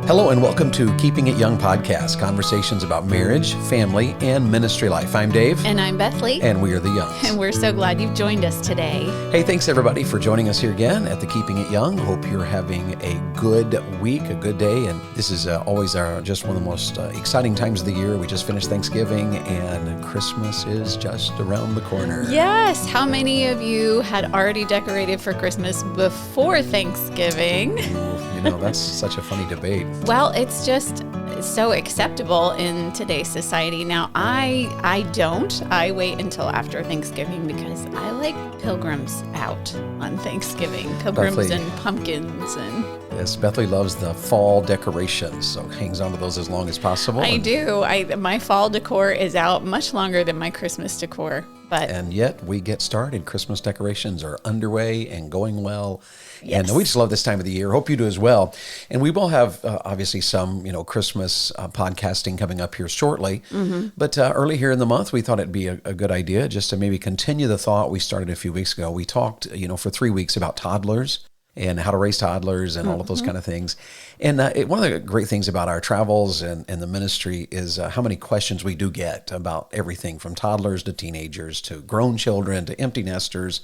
Hello and welcome to Keeping It Young podcast, conversations about marriage, family, and ministry life. I'm Dave. And I'm Bethany. And we are the Youngs. And we're so glad you've joined us today. Hey, thanks everybody for joining us here again at the Keeping It Young. Hope you're having a good week, a good day. And this is always just one of the most exciting times of the year. We just finished Thanksgiving and Christmas is just around the corner. Yes. How many of you had already decorated for Christmas before Thanksgiving? That's such a funny debate. Well, it's just so acceptable in today's society. Now, I don't. I wait until after Thanksgiving because I like pilgrims out on Thanksgiving. Pilgrims Bethany. And pumpkins and... Yes, Bethany loves the fall decorations, so hangs on to those as long as possible. I do. My fall decor is out much longer than my Christmas decor. And yet we get started. Christmas decorations are underway and going well. Yes. And we just love this time of the year. Hope you do as well. And we will have obviously some, Christmas podcasting coming up here shortly. Mm-hmm. But early here in the month, we thought it'd be a good idea just to maybe continue the thought we started a few weeks ago. We talked, for 3 weeks about toddlers and how to raise toddlers and all of those kind of things. And one of the great things about our travels and the ministry is how many questions we do get about everything from toddlers to teenagers to grown children to empty nesters.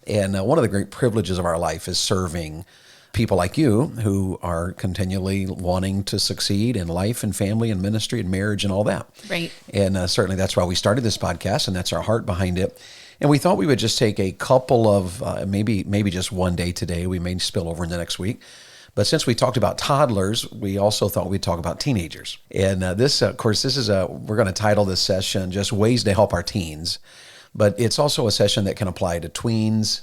And one of the great privileges of our life is serving people like you who are continually wanting to succeed in life and family and ministry and marriage and all that. Right. And certainly that's why we started this podcast, and that's our heart behind it. And we thought we would just take a couple of, maybe just one day today. We may spill over in the next week. But since we talked about toddlers, we also thought we'd talk about teenagers. And this is we're going to title this session just Ways to Help Our Teens. But it's also a session that can apply to tweens,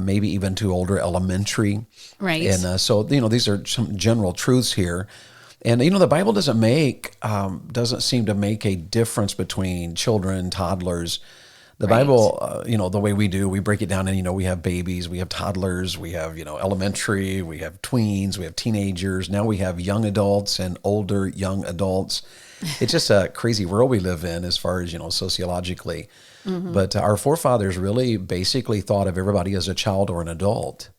maybe even to older elementary. Right. And so, these are some general truths here. And, the Bible doesn't seem to make a difference between children, toddlers. The Right. Bible, the way we do, we break it down and, we have babies, we have toddlers, we have, elementary, we have tweens, we have teenagers. Now we have young adults and older young adults. It's just a crazy world we live in as far as, sociologically. Mm-hmm. But our forefathers really basically thought of everybody as a child or an adult.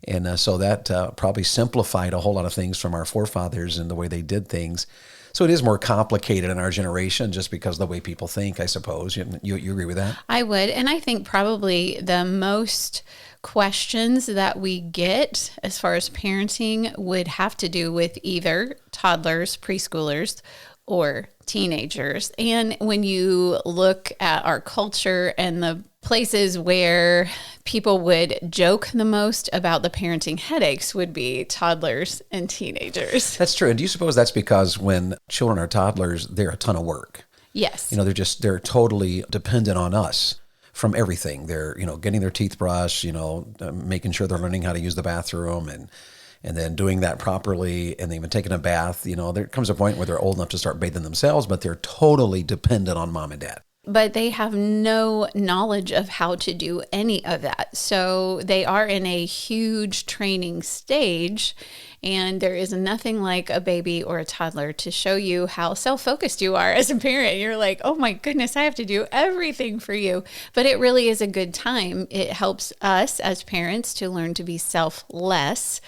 And so that probably simplified a whole lot of things from our forefathers and the way they did things. So it is more complicated in our generation just because of the way people think, I suppose. You agree with that? I would. And I think probably the most questions that we get as far as parenting would have to do with either toddlers, preschoolers, or teenagers. And when you look at our culture and the places where people would joke the most about the parenting headaches would be toddlers and teenagers. That's true. And do you suppose that's because when children are toddlers, they're a ton of work? Yes. They're totally dependent on us from everything. They're, getting their teeth brushed, making sure they're learning how to use the bathroom and then doing that properly, and even taking a bath. There comes a point where they're old enough to start bathing themselves, but they're totally dependent on mom and dad. But they have no knowledge of how to do any of that. So they are in a huge training stage, and there is nothing like a baby or a toddler to show you how self-focused you are as a parent. You're like, oh my goodness, I have to do everything for you. But it really is a good time. It helps us as parents to learn to be selfless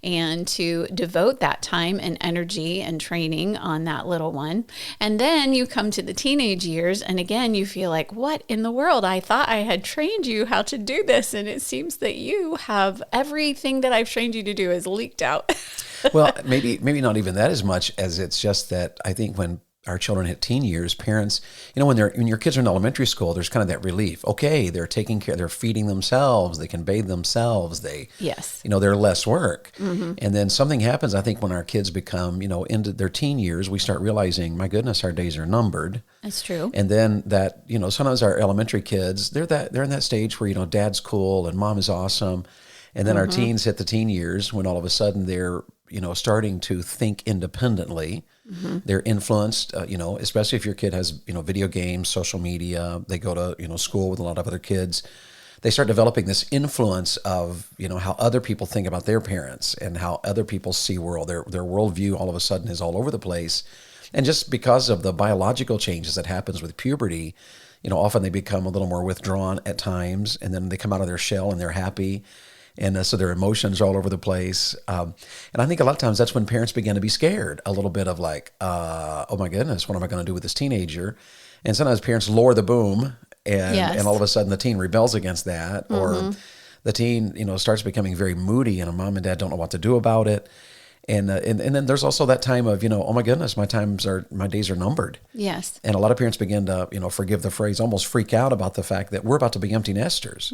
and to devote that time and energy and training on that little one. And then you come to the teenage years, and again, you feel like, what in the world? I thought I had trained you how to do this, and it seems that you have everything that I've trained you to do is leaked out. Well, maybe not even that as much as it's just that I think when our children hit teen years, parents, when your kids are in elementary school, there's kind of that relief. Okay, they're taking care, they're feeding themselves, they can bathe themselves, Yes. They're less work. Mm-hmm. And then something happens, I think, when our kids become, into their teen years, we start realizing, my goodness, our days are numbered. That's true. And then that, sometimes our elementary kids, they're in that stage where, dad's cool and mom is awesome. And then our teens hit the teen years when all of a sudden they're, starting to think independently. Mm-hmm. They're influenced, especially if your kid has, video games, social media, they go to, school with a lot of other kids. They start developing this influence of, how other people think about their parents and how other people see world. Their worldview all of a sudden is all over the place. And just because of the biological changes that happens with puberty, often they become a little more withdrawn at times, and then they come out of their shell and they're happy. And so their emotions are all over the place. And I think a lot of times that's when parents begin to be scared a little bit of like, oh my goodness, what am I going to do with this teenager? And sometimes parents lower the boom and all of a sudden the teen rebels against that, or the teen, starts becoming very moody and a mom and dad don't know what to do about it. And then there's also that time of, oh my goodness, my days are numbered. Yes. And a lot of parents begin to, forgive the phrase, almost freak out about the fact that we're about to be empty nesters.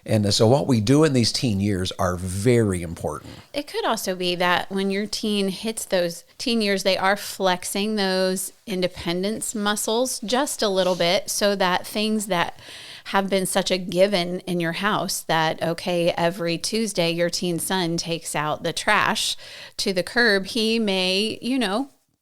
And so what we do in these teen years are very important. It could also be that when your teen hits those teen years, they are flexing those independence muscles just a little bit, so that things that have been such a given in your house, that, okay, every Tuesday your teen son takes out the trash to the curb, he may,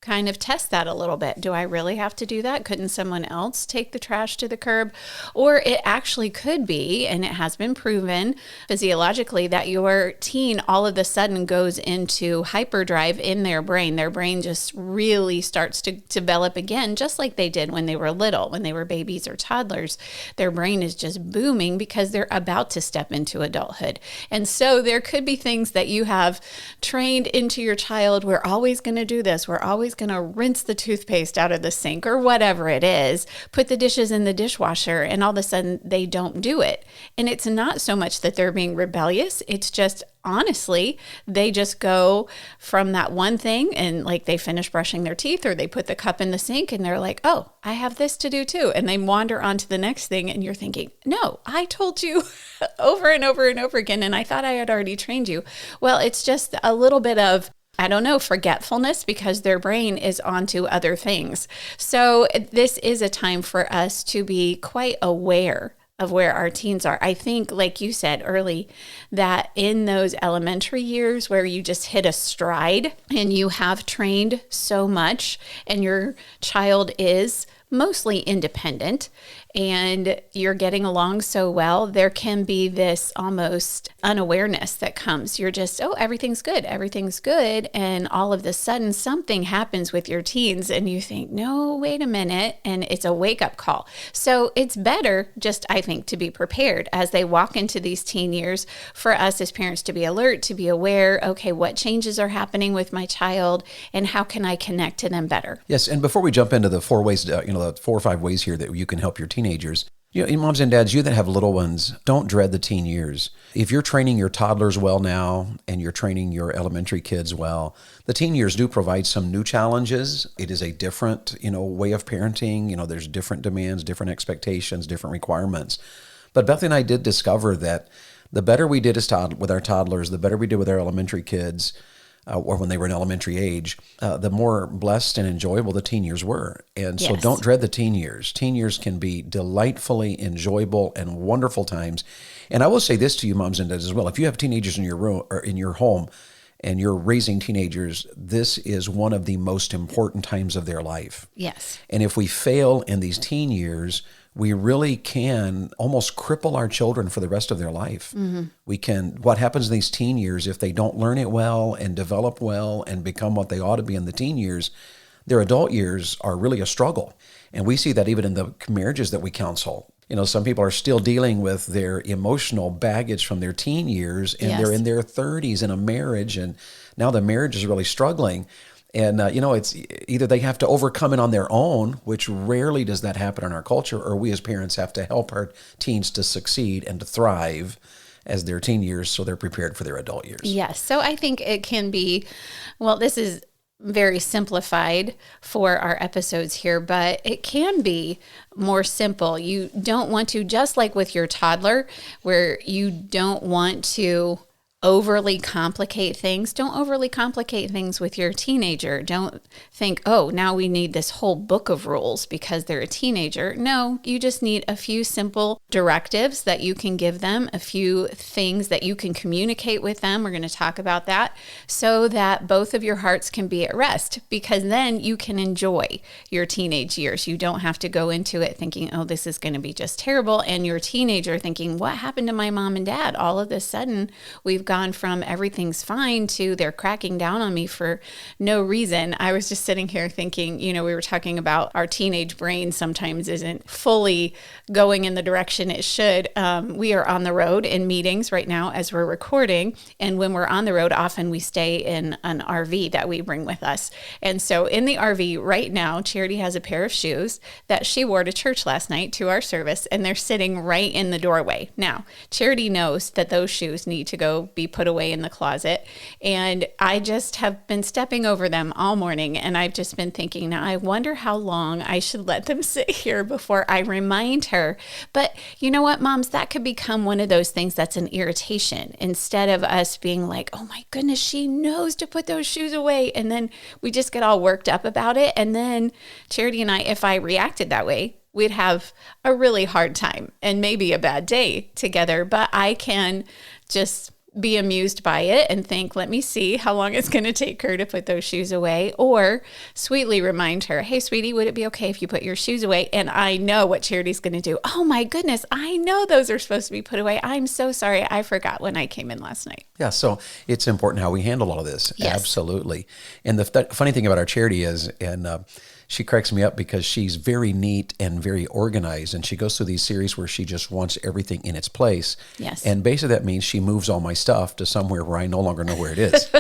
kind of test that a little bit. Do I really have to do that? Couldn't someone else take the trash to the curb? Or it actually could be, and it has been proven physiologically, that your teen all of a sudden goes into hyperdrive in their brain. Their brain just really starts to develop again, just like they did when they were little, when they were babies or toddlers. Their brain is just booming because they're about to step into adulthood. And so there could be things that you have trained into your child. We're always going to do this. We're always going to rinse the toothpaste out of the sink or whatever it is, put the dishes in the dishwasher, and all of a sudden they don't do it. And it's not so much that they're being rebellious. It's just, honestly, they just go from that one thing and like they finish brushing their teeth or they put the cup in the sink and they're like, oh, I have this to do too. And they wander on to the next thing and you're thinking, no, I told you over and over and over again. And I thought I had already trained you. Well, it's just a little bit of, forgetfulness, because their brain is onto other things. So this is a time for us to be quite aware of where our teens are. I think, like you said early, that in those elementary years where you just hit a stride and you have trained so much and your child is mostly independent and you're getting along so well, there can be this almost unawareness that comes. You're just, oh, everything's good. Everything's good. And all of a sudden something happens with your teens and you think, no, wait a minute. And it's a wake-up call. So it's better just, I think, to be prepared as they walk into these teen years, for us as parents to be alert, to be aware, okay, what changes are happening with my child and how can I connect to them better? Yes, and before we jump into the 4 ways, the 4 or 5 ways here that you can help your teenagers, moms and dads, you that have little ones, don't dread the teen years. If you're training your toddlers well now and you're training your elementary kids well, the teen years do provide some new challenges. It is a different, way of parenting. There's different demands, different expectations, different requirements. But Beth and I did discover that the better we did with our toddlers, the better we did with our elementary kids, or when they were in elementary age, the more blessed and enjoyable the teen years were. And so don't dread the teen years. Teen years can be delightfully enjoyable and wonderful times. And I will say this to you, moms and dads, as well. If you have teenagers in your room or in your home and you're raising teenagers, this is one of the most important times of their life. Yes. And if we fail in these teen years, we really can almost cripple our children for the rest of their life. What happens in these teen years, if they don't learn it well and develop well and become what they ought to be in the teen years, their adult years are really a struggle. And we see that even in the marriages that we counsel. Some people are still dealing with their emotional baggage from their teen years, and they're in their 30s in a marriage, and now the marriage is really struggling. And, it's either they have to overcome it on their own, which rarely does that happen in our culture, or we as parents have to help our teens to succeed and to thrive as their teen years so they're prepared for their adult years. Yes. So I think it can be, this is very simplified for our episodes here, but it can be more simple. You don't want to, just like with your toddler, where you don't want to overly complicate things. Don't overly complicate things with your teenager. Don't think, oh, now we need this whole book of rules because they're a teenager. No, you just need a few simple directives that you can give them, a few things that you can communicate with them. We're going to talk about that so that both of your hearts can be at rest, because then you can enjoy your teenage years. You don't have to go into it thinking, oh, this is going to be just terrible. And your teenager thinking, what happened to my mom and dad? All of a sudden, we've gone from everything's fine to they're cracking down on me for no reason. I was just sitting here thinking, we were talking about our teenage brain sometimes isn't fully going in the direction it should. We are on the road in meetings right now as we're recording. And when we're on the road, often we stay in an RV that we bring with us. And so in the RV right now, Charity has a pair of shoes that she wore to church last night to our service, and they're sitting right in the doorway. Now, Charity knows that those shoes need to go be put away in the closet. And I just have been stepping over them all morning. And I've just been thinking, now I wonder how long I should let them sit here before I remind her. But you know what, moms, that could become one of those things that's an irritation instead of us being like, oh my goodness, she knows to put those shoes away. And then we just get all worked up about it. And then Charity and I, if I reacted that way, we'd have a really hard time and maybe a bad day together. But I can just be amused by it and think, let me see how long it's going to take her to put those shoes away, or sweetly remind her, hey, sweetie, would it be okay if you put your shoes away? And I know what Charity's going to do. Oh my goodness, I know those are supposed to be put away. I'm so sorry. I forgot when I came in last night. Yeah, so it's important how we handle all of this. Yes. Absolutely. And the funny thing about our Charity is, she cracks me up because she's very neat and very organized, and she goes through these series where she just wants everything in its place. Yes. And basically that means she moves all my stuff to somewhere where I no longer know where it is.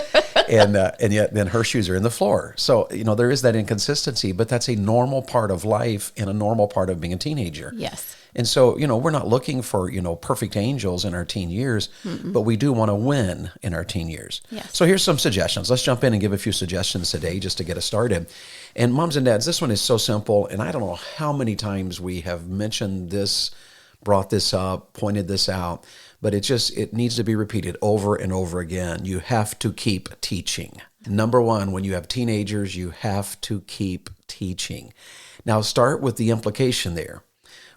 and yet then her shoes are in the floor. So, there is that inconsistency, but that's a normal part of life and a normal part of being a teenager. Yes. And so, we're not looking for, perfect angels in our teen years, but we do want to win in our teen years. Yes. So here's some suggestions. Let's jump in and give a few suggestions today just to get us started. And moms and dads, this one is so simple, and I don't know how many times we have mentioned this, brought this up, pointed this out, but it needs to be repeated over and over again. You have to keep teaching. Number one, when you have teenagers, you have to keep teaching. Now start with the implication there.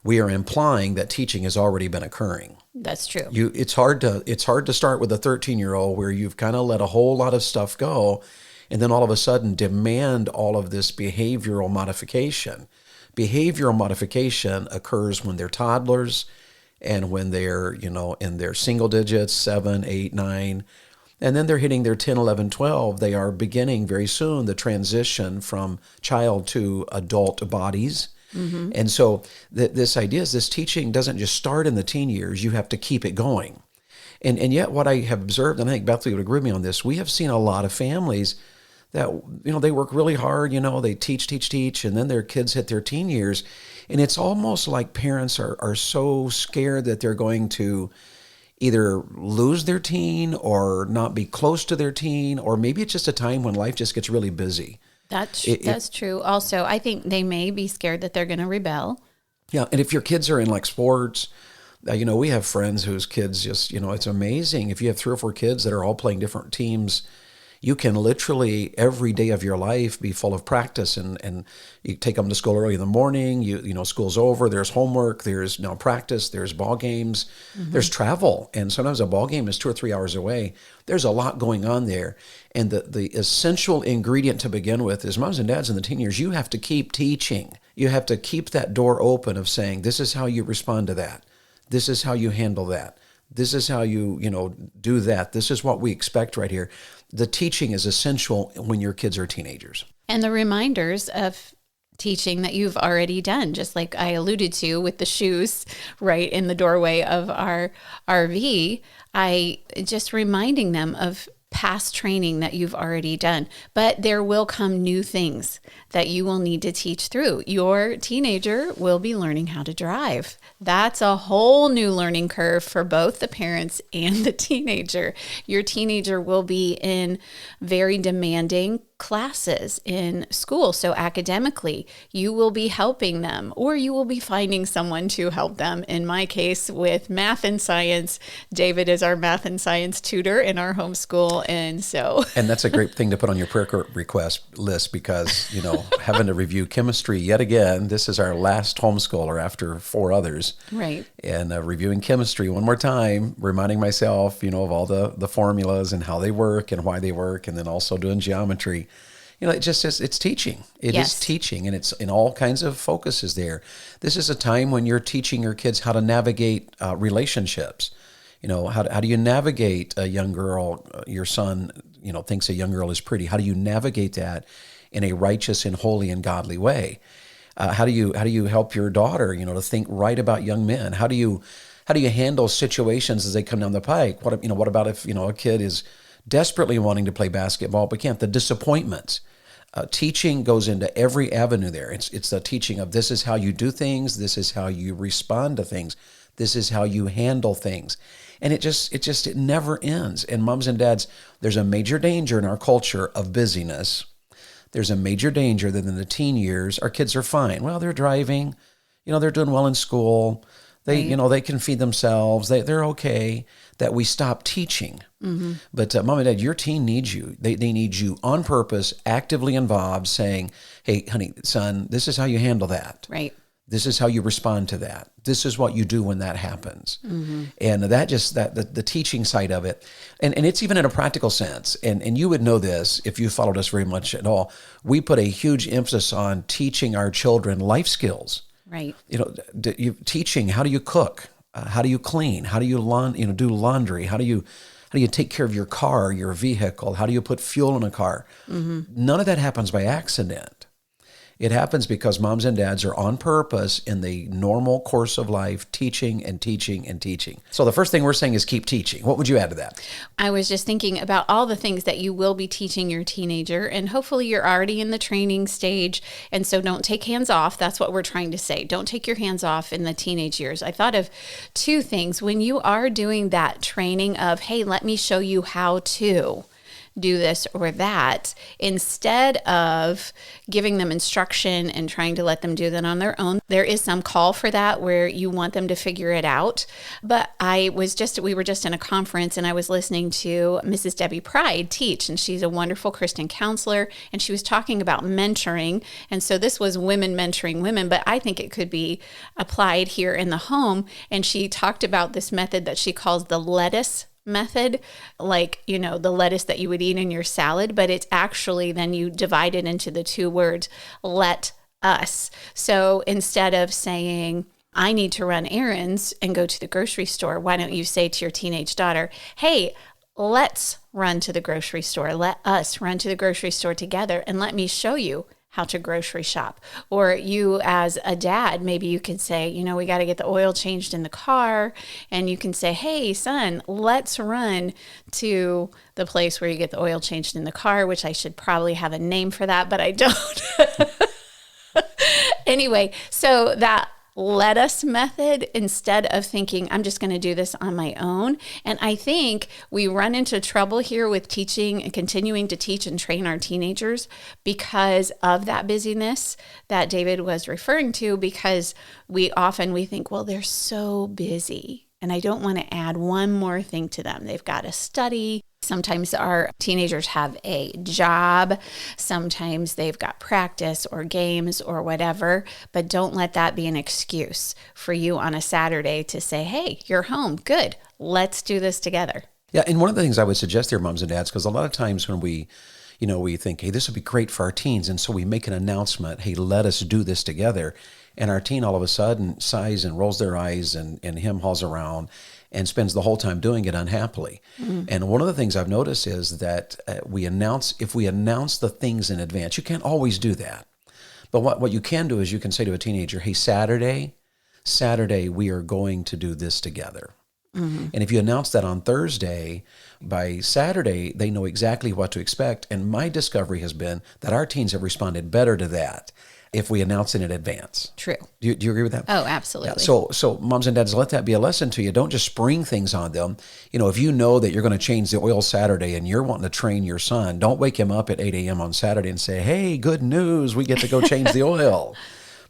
We are implying that teaching has already been occurring. That's true. It's hard to start with a 13-year-old where you've kind of let a whole lot of stuff go, and then all of a sudden demand all of this behavioral modification. Behavioral modification occurs when they're toddlers and when they're, in their single digits, 7, 8, 9, and then they're hitting their 10, 11, 12. They are beginning very soon the transition from child to adult bodies. Mm-hmm. And so this idea is this teaching doesn't just start in the teen years. You have to keep it going. And yet what I have observed, and I think Bethany would agree with me on this, we have seen a lot of families that, they work really hard, they teach, and then their kids hit their teen years. And it's almost like parents are so scared that they're going to either lose their teen or not be close to their teen, or maybe it's just a time when life just gets really busy. That's true. Also, I think they may be scared that they're going to rebel. Yeah, and if your kids are in like sports, we have friends whose kids just, it's amazing. If you have 3 or 4 kids that are all playing different teams, you can literally every day of your life be full of practice, and you take them to school early in the morning. School's over. There's homework. There's now practice. There's ball games. Mm-hmm. There's travel, and sometimes a ball game is 2 or 3 hours away. There's a lot going on there, and the essential ingredient to begin with is moms and dads in the teen years. You have to keep teaching. You have to keep that door open of saying, this is how you respond to that. This is how you handle that. This is how you do that. This is what we expect right here. The teaching is essential when your kids are teenagers. And the reminders of teaching that you've already done, just like I alluded to with the shoes right in the doorway of our RV, just reminding them of past training that you've already done. But there will come new things that you will need to teach through. Your teenager will be learning how to drive. That's a whole new learning curve for both the parents and the teenager. Your teenager will be in very demanding classes in school. So academically, you will be helping them, or you will be finding someone to help them. In my case, with math and science, David is our math and science tutor in our homeschool. And that's a great thing to put on your prayer request list, because, having to review chemistry yet again, this is our last homeschooler after 4 others. Right. And reviewing chemistry one more time, reminding myself, of all the formulas and how they work and why they work, and then also doing geometry. It's teaching. It is teaching, and it's in all kinds of focuses there. This is a time when you're teaching your kids how to navigate relationships. How do you navigate a young girl? Your son, thinks a young girl is pretty. How do you navigate that in a righteous and holy and godly way? How do you help your daughter, to think right about young men? How do you handle situations as they come down the pike? What about if, a kid is desperately wanting to play basketball but can't? The disappointments. Teaching goes into every avenue there. It's the teaching of this is how you do things, this is how you respond to things, this is how you handle things. And it never ends. And moms and dads, there's a major danger in our culture of busyness. There's a major danger that in the teen years, our kids are fine. Well, they're driving, they're doing well in school. They, Right. they can feed themselves. They're okay. That we stop teaching. Mm-hmm. But mom and dad, your teen needs you. They need you on purpose, actively involved, saying, hey, honey, son, this is how you handle that. Right. This is how you respond to that. This is what you do when that happens. Mm-hmm. And the teaching side of it, and it's even in a practical sense, and you would know this if you followed us very much at all, we put a huge emphasis on teaching our children life skills. Right. Teaching, how do you cook? How do you clean? How do you do laundry? How do you take care of your car, your vehicle? How do you put fuel in a car? Mm-hmm. None of that happens by accident. It happens because moms and dads are on purpose in the normal course of life, teaching and teaching and teaching. So the first thing we're saying is keep teaching. What would you add to that? I was just thinking about all the things that you will be teaching your teenager, and hopefully you're already in the training stage. And so don't take hands off. That's what we're trying to say. Don't take your hands off in the teenage years. I thought of two things. When you are doing that training of, hey, let me show you how to do this or that, instead of giving them instruction and trying to let them do that on their own. There is some call for that where you want them to figure it out. But we were just in a conference and I was listening to Mrs. Debbie Pride teach, and she's a wonderful Christian counselor, and she was talking about mentoring. And so this was women mentoring women, but I think it could be applied here in the home. And she talked about this method that she calls the lettuce method, like, the lettuce that you would eat in your salad, but it's actually then you divide it into the two words, let us. So instead of saying, I need to run errands and go to the grocery store, why don't you say to your teenage daughter, hey, let's run to the grocery store. Let us run to the grocery store together and let me show you how to grocery shop. Or you as a dad, maybe you could say, we got to get the oil changed in the car. And you can say, hey, son, let's run to the place where you get the oil changed in the car, which I should probably have a name for that, but I don't. Anyway, so that let us method, instead of thinking, I'm just going to do this on my own. And I think we run into trouble here with teaching and continuing to teach and train our teenagers because of that busyness that David was referring to, because we think, well, they're so busy and I don't want to add one more thing to them. They've got to study. Sometimes our teenagers have a job. Sometimes they've got practice or games or whatever, but don't let that be an excuse for you on a Saturday to say, hey, you're home. Good. Let's do this together. Yeah. And one of the things I would suggest here, moms and dads, because a lot of times when we think, hey, this would be great for our teens. And so we make an announcement, hey, let us do this together. And our teen all of a sudden sighs and rolls their eyes and hem-haws around and spends the whole time doing it unhappily. Mm-hmm. And one of the things I've noticed is that if we announce the things in advance, you can't always do that. But what you can do is you can say to a teenager, hey, Saturday, we are going to do this together. Mm-hmm. And if you announce that on Thursday, by Saturday, they know exactly what to expect. And my discovery has been that our teens have responded better to that if we announce it in advance. True. Do you agree with that? Oh, absolutely. Yeah, so moms and dads, let that be a lesson to you. Don't just spring things on them. If you know that you're going to change the oil Saturday and you're wanting to train your son, don't wake him up at 8 a.m. on Saturday and say, hey, good news, we get to go change the oil.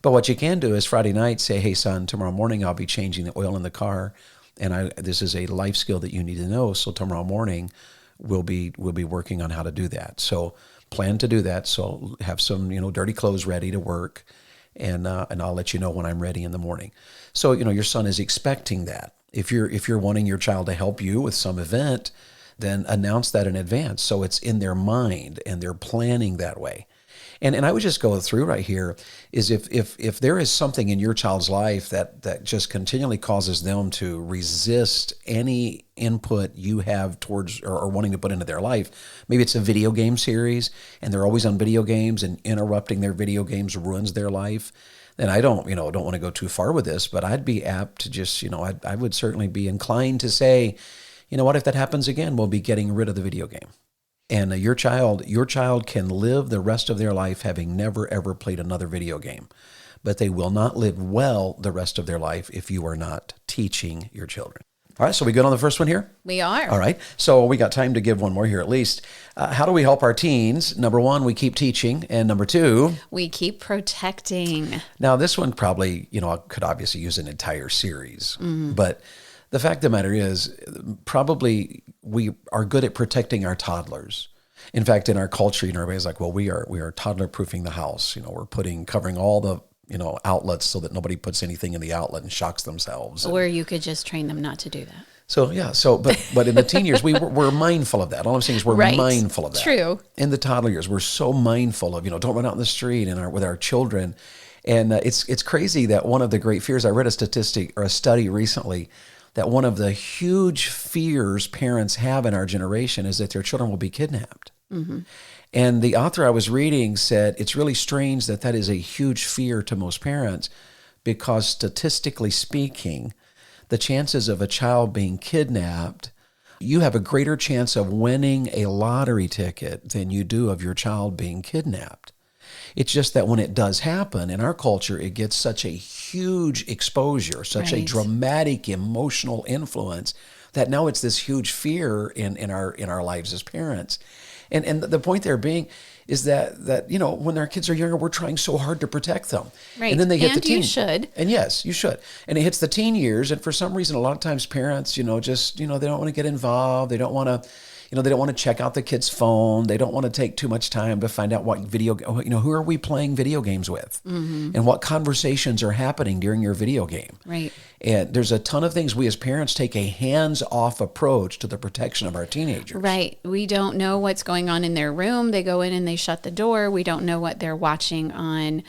But what you can do is Friday night say, hey, son, tomorrow morning I'll be changing the oil in the car. And this is a life skill that you need to know. So tomorrow morning we'll be working on how to do that. So plan to do that. So have some, dirty clothes ready to work, and I'll let you know when I'm ready in the morning. So, your son is expecting that. If you're wanting your child to help you with some event, then announce that in advance. So it's in their mind and they're planning that way. And I would just go through right here is if there is something in your child's life that just continually causes them to resist any input you have towards or wanting to put into their life, maybe it's a video game series and they're always on video games and interrupting their video games ruins their life, then I don't want to go too far with this, but I'd be apt to just, I would certainly be inclined to say, you know what, if that happens again, we'll be getting rid of the video game. And your child can live the rest of their life having never, ever played another video game. But they will not live well the rest of their life if you are not teaching your children. All right, so we good on the first one here? We are. All right, so we got time to give one more here at least. How do we help our teens? Number one, we keep teaching. And number two, we keep protecting. Now, this one probably, I could obviously use an entire series. But the fact of the matter is, probably we are good at protecting our toddlers. In fact, in our culture, everybody's like, well, we are toddler proofing the house. We're covering all the outlets so that nobody puts anything in the outlet and shocks themselves. Or you could just train them not to do that. So yeah, but in the teen years, we're mindful of that. All I'm saying is we're mindful of that. True. In the toddler years, we're so mindful of don't run out in the street and with our children, and it's crazy that one of the great fears. I read a statistic or a study recently that one of the huge fears parents have in our generation is that their children will be kidnapped. Mm-hmm. And the author I was reading said it's really strange that is a huge fear to most parents because statistically speaking, the chances of a child being kidnapped, you have a greater chance of winning a lottery ticket than you do of your child being kidnapped. It's just that when it does happen in our culture, it gets such a huge exposure, such a dramatic emotional influence that now it's this huge fear in our lives as parents. And the point there being is that when our kids are younger, we're trying so hard to protect them. Right. And then they hit the teen. You should. And yes, you should. And it hits the teen years. And for some reason, a lot of times parents, they don't want to get involved. They don't want to, they don't want to check out the kid's phone. They don't want to take too much time to find out what who are we playing video games with? Mm-hmm. And what conversations are happening during your video game. Right. And there's a ton of things we as parents take a hands-off approach to the protection of our teenagers. Right. We don't know what's going on in their room. They go in and they shut the door. We don't know what they're watching on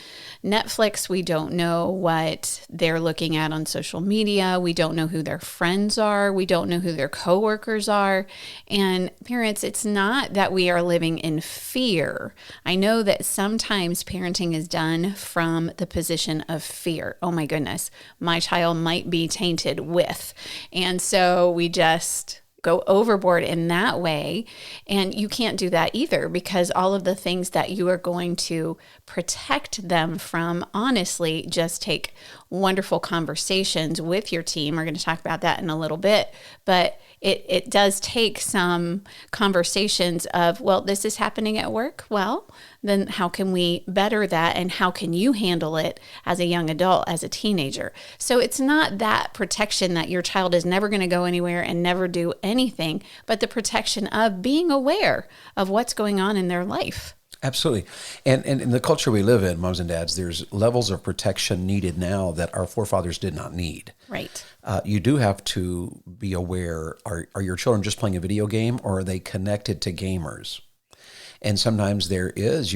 Netflix. We don't know what they're looking at on social media. We don't know who their friends are. We don't know who their coworkers are. And parents, it's not that we are living in fear. I know that sometimes parenting is done from the position of fear. Oh my goodness, my child might be tainted with. And so we just go overboard in that way. And you can't do that either because all of the things that you are going to protect them from, honestly, just take wonderful conversations with your team. We're going to talk about that in a little bit, but it does take some conversations of, well, this is happening at work. Well, then how can we better that? And how can you handle it as a young adult, as a teenager? So it's not that protection that your child is never going to go anywhere and never do anything, but the protection of being aware of what's going on in their life. Absolutely. And in the culture we live in, moms and dads, there's levels of protection needed now that our forefathers did not need. Right. You do have to be aware, are your children just playing a video game or are they connected to gamers? And sometimes there is,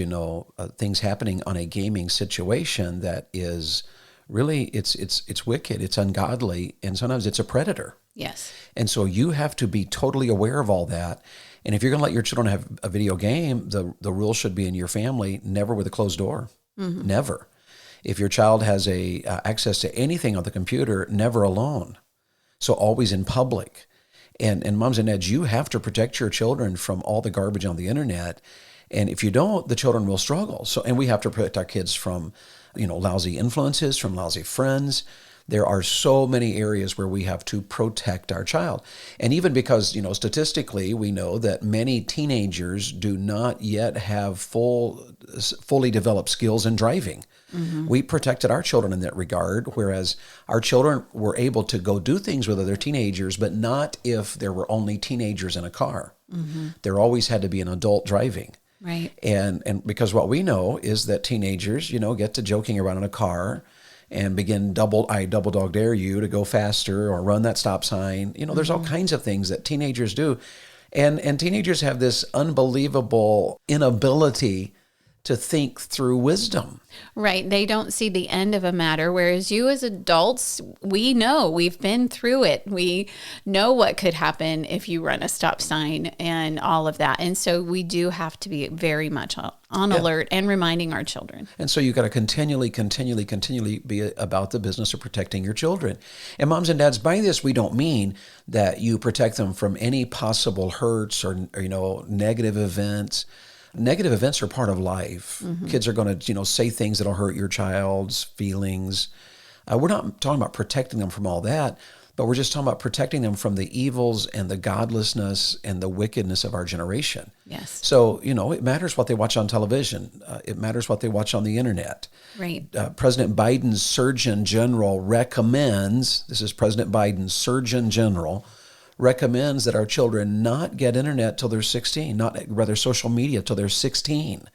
things happening on a gaming situation that is really, it's wicked, it's ungodly, and sometimes it's a predator. Yes. And so you have to be totally aware of all that. And if you're going to let your children have a video game, the rule should be in your family, never with a closed door. Mm-hmm. Never. If your child has access to anything on the computer, never alone. So always in public. And moms and dads, you have to protect your children from all the garbage on the internet. And if you don't, the children will struggle. And we have to protect our kids from, lousy influences, from lousy friends. There are so many areas where we have to protect our child. And even because, statistically, we know that many teenagers do not yet have fully developed skills in driving. Mm-hmm. We protected our children in that regard, whereas our children were able to go do things with other teenagers, but not if there were only teenagers in a car. Mm-hmm. There always had to be an adult driving. Right. And because what we know is that teenagers, get to joking around in a car and begin I double dog dare you to go faster or run that stop sign. There's all kinds of things that teenagers do. And teenagers have this unbelievable inability to think through wisdom. Right. They don't see the end of a matter, whereas you as adults, we know, we've been through it. We know what could happen if you run a stop sign and all of that. And so we do have to be very much on alert and reminding our children. And so you got to continually be about the business of protecting your children. And moms and dads, by this, we don't mean that you protect them from any possible hurts or negative events. Negative events are part of life. Kids are going to, say things that'll hurt your child's feelings. We're not talking about protecting them from all that, but we're just talking about protecting them from the evils and the godlessness and the wickedness of our generation. Yes. So, it matters what they watch on television. It matters what they watch on the internet. Right. President Biden's Surgeon General recommends, this is President Biden's Surgeon General, recommends that our children not get internet till they're 16, rather social media till they're 16.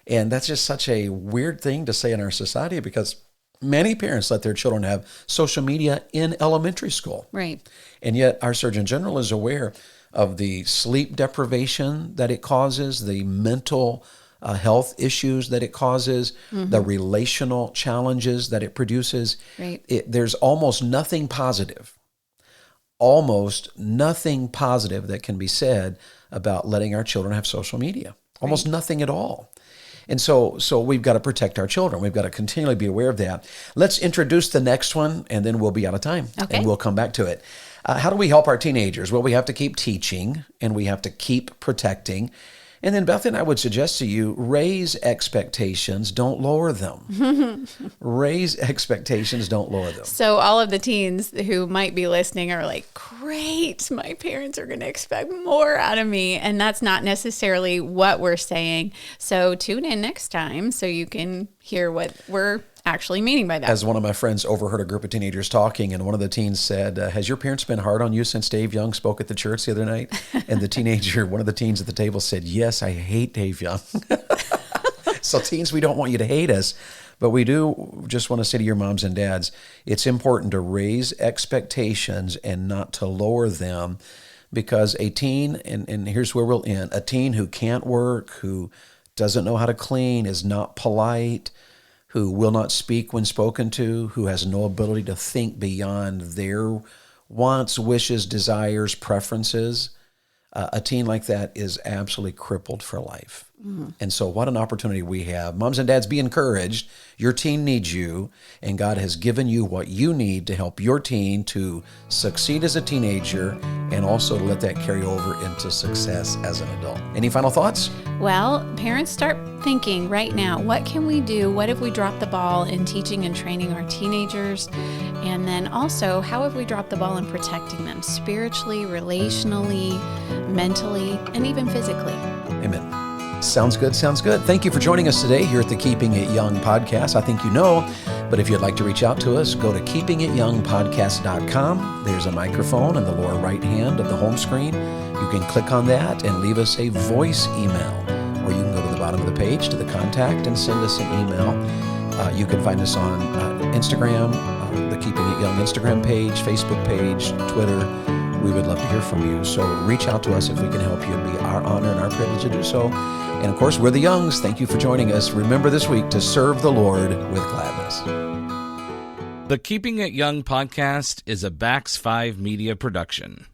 And that's just such a weird thing to say in our society because many parents let their children have social media in elementary school. Right. And yet our Surgeon General is aware of the sleep deprivation that it causes, the mental health issues that it causes, the relational challenges that it produces. Right. There's almost nothing positive that can be said about letting our children have social media. Almost nothing at all. And so we've got to protect our children. We've got to continually be aware of that. Let's introduce the next one, and then we'll be out of time. Okay. And we'll come back to it. How do we help our teenagers? Well, we have to keep teaching, and we have to keep protecting. And then, Beth and I would suggest to you, raise expectations, don't lower them. Raise expectations, don't lower them. So all of the teens who might be listening are like, great, my parents are going to expect more out of me. And that's not necessarily what we're saying. So tune in next time so you can hear what we're actually meaning by that. As one of my friends overheard a group of teenagers talking, and one of the teens said, has your parents been hard on you since Dave Young spoke at the church the other night? And the teenager, one of the teens at the table said, yes, I hate Dave Young. So teens, we don't want you to hate us, but we do just want to say to your moms and dads, it's important to raise expectations and not to lower them, because a teen, and here's where we'll end, a teen who can't work, who doesn't know how to clean, is not polite, who will not speak when spoken to, who has no ability to think beyond their wants, wishes, desires, preferences, a teen like that is absolutely crippled for life. And so what an opportunity we have. Moms and dads, be encouraged. Your teen needs you, and God has given you what you need to help your teen to succeed as a teenager and also to let that carry over into success as an adult. Any final thoughts? Well, parents, start thinking right now, what can we do? What if we dropped the ball in teaching and training our teenagers? And then also, how have we dropped the ball in protecting them spiritually, relationally, mentally, and even physically? Amen. Sounds good. Thank you for joining us today here at the Keeping It Young podcast. I think you know, but if you'd like to reach out to us, go to keepingityoungpodcast.com. There's a microphone in the lower right hand of the home screen. You can click on that and leave us a voice email, or you can go to the bottom of the page to the contact and send us an email. You can find us on Instagram, the Keeping It Young Instagram page, Facebook page, Twitter. We would love to hear from you. So reach out to us if we can help you. It'd be our honor and our privilege to do so. And of course, we're the Youngs. Thank you for joining us. Remember this week to serve the Lord with gladness. The Keeping It Young podcast is a Bax 5 Media production.